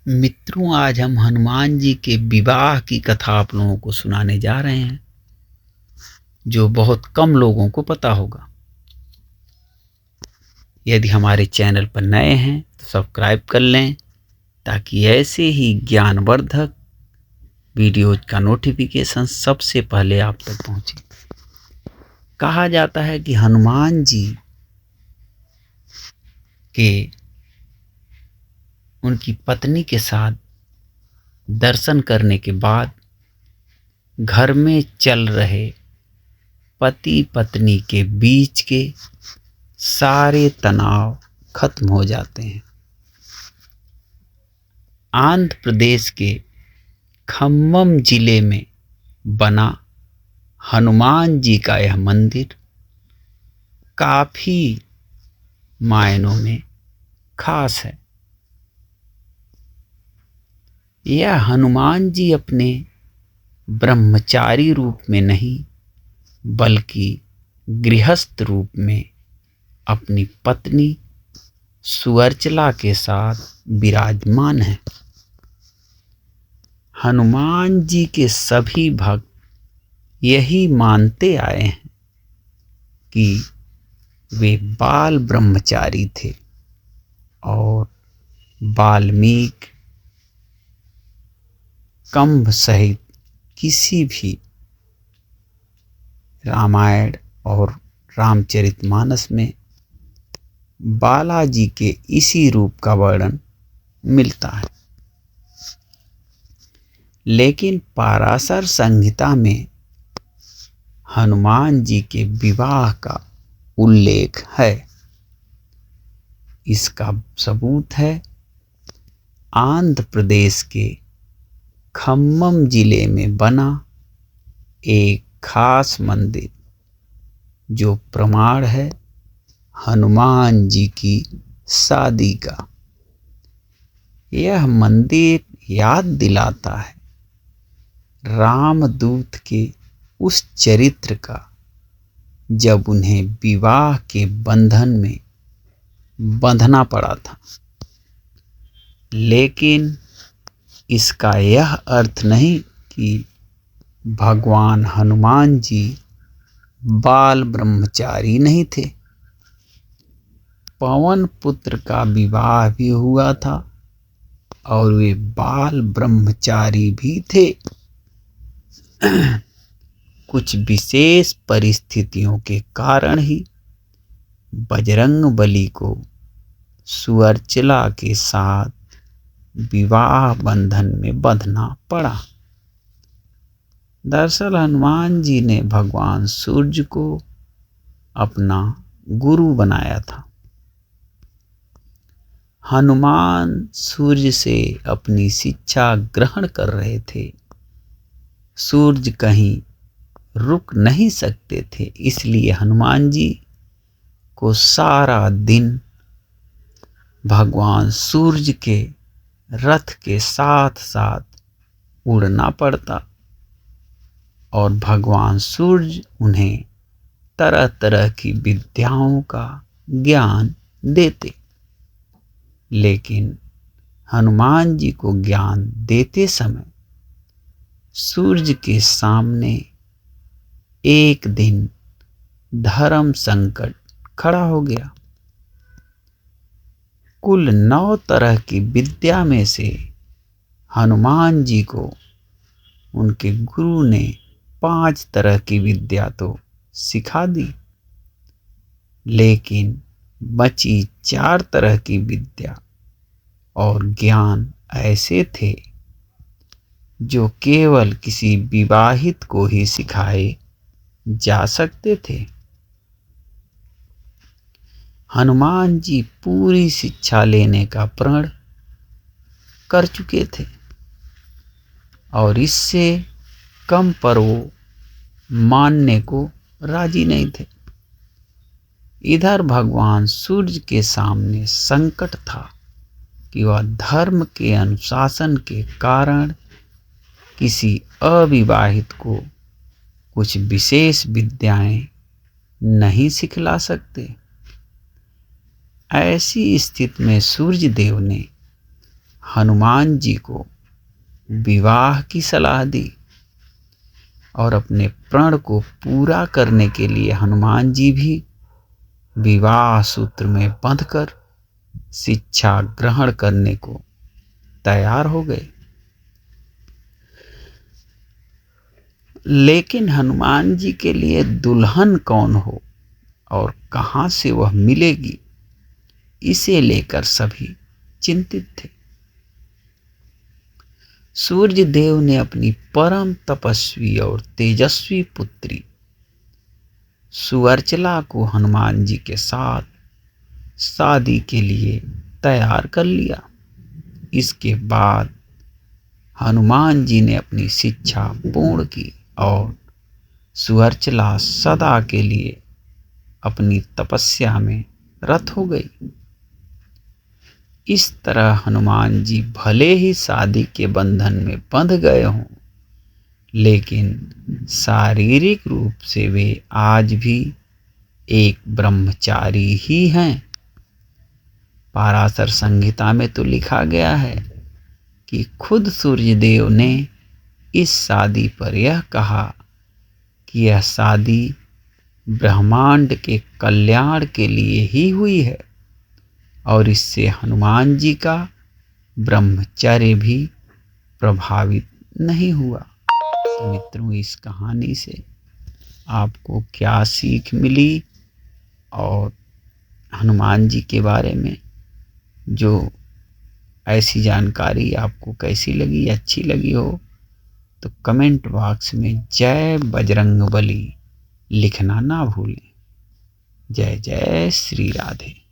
मित्रों, आज हम हनुमान जी के विवाह की कथा आप लोगों को सुनाने जा रहे हैं, जो बहुत कम लोगों को पता होगा। यदि हमारे चैनल पर नए हैं तो सब्सक्राइब कर लें, ताकि ऐसे ही ज्ञानवर्धक वीडियोज का नोटिफिकेशन सबसे पहले आप तक पहुंचे। कहा जाता है कि हनुमान जी के उनकी पत्नी के साथ दर्शन करने के बाद घर में चल रहे पति पत्नी के बीच के सारे तनाव खत्म हो जाते हैं। आंध्र प्रदेश के खम्मम जिले में बना हनुमान जी का यह मंदिर काफी मायनों में खास है। यह हनुमान जी अपने ब्रह्मचारी रूप में नहीं, बल्कि गृहस्थ रूप में अपनी पत्नी सुअर्चला के साथ विराजमान है। हनुमान जी के सभी भक्त यही मानते आए हैं कि वे बाल ब्रह्मचारी थे और वाल्मीकि कंभ सहित किसी भी रामायण और रामचरितमानस में बालाजी के इसी रूप का वर्णन मिलता है। लेकिन पाराशर संहिता में हनुमान जी के विवाह का उल्लेख है। इसका सबूत है आंध्र प्रदेश के खम्मम जिले में बना एक खास मंदिर, जो प्रमाण है हनुमान जी की शादी का। यह मंदिर याद दिलाता है रामदूत के उस चरित्र का, जब उन्हें विवाह के बंधन में बंधना पड़ा था। लेकिन इसका यह अर्थ नहीं कि भगवान हनुमान जी बाल ब्रह्मचारी नहीं थे। पवन पुत्र का विवाह भी हुआ था और वे बाल ब्रह्मचारी भी थे। कुछ विशेष परिस्थितियों के कारण ही बजरंगबली को सुअर्चला के साथ विवाह बंधन में बंधना पड़ा। दरअसल हनुमान जी ने भगवान सूर्य को अपना गुरु बनाया था। हनुमान सूर्य से अपनी शिक्षा ग्रहण कर रहे थे। सूर्य कहीं रुक नहीं सकते थे, इसलिए हनुमान जी को सारा दिन भगवान सूर्य के रथ के साथ साथ उड़ना पड़ता और भगवान सूर्य उन्हें तरह तरह की विद्याओं का ज्ञान देते। लेकिन हनुमान जी को ज्ञान देते समय सूर्य के सामने एक दिन धर्म संकट खड़ा हो गया। कुल 9 तरह की विद्या में से हनुमान जी को उनके गुरु ने 5 तरह की विद्या तो सिखा दी, लेकिन बची 4 तरह की विद्या और ज्ञान ऐसे थे जो केवल किसी विवाहित को ही सिखाए जा सकते थे। हनुमान जी पूरी शिक्षा लेने का प्रण कर चुके थे और इससे कम पर वो मानने को राजी नहीं थे। इधर भगवान सूर्य के सामने संकट था कि वह धर्म के अनुशासन के कारण किसी अविवाहित को कुछ विशेष विद्याएं नहीं सिखला सकते। ऐसी स्थिति में सूर्य देव ने हनुमान जी को विवाह की सलाह दी और अपने प्रण को पूरा करने के लिए हनुमान जी भी विवाह सूत्र में बंधकर शिक्षा ग्रहण करने को तैयार हो गए। लेकिन हनुमान जी के लिए दुल्हन कौन हो और कहां से वह मिलेगी, इसे लेकर सभी चिंतित थे। सूर्य देव ने अपनी परम तपस्वी और तेजस्वी पुत्री सुअर्चला को हनुमान जी के साथ शादी के लिए तैयार कर लिया। इसके बाद हनुमान जी ने अपनी शिक्षा पूर्ण की और सुअर्चला सदा के लिए अपनी तपस्या में रत हो गई। इस तरह हनुमान जी भले ही शादी के बंधन में बंध गए हों, लेकिन शारीरिक रूप से वे आज भी एक ब्रह्मचारी ही हैं। पाराशर संहिता में तो लिखा गया है कि खुद सूर्यदेव ने इस शादी पर यह कहा कि यह शादी ब्रह्मांड के कल्याण के लिए ही हुई है और इससे हनुमान जी का ब्रह्मचर्य भी प्रभावित नहीं हुआ। तो मित्रों, इस कहानी से आपको क्या सीख मिली और हनुमान जी के बारे में जो ऐसी जानकारी आपको कैसी लगी, अच्छी लगी हो तो कमेंट बॉक्स में जय बजरंगबली लिखना ना भूलें। जय जय श्री राधे।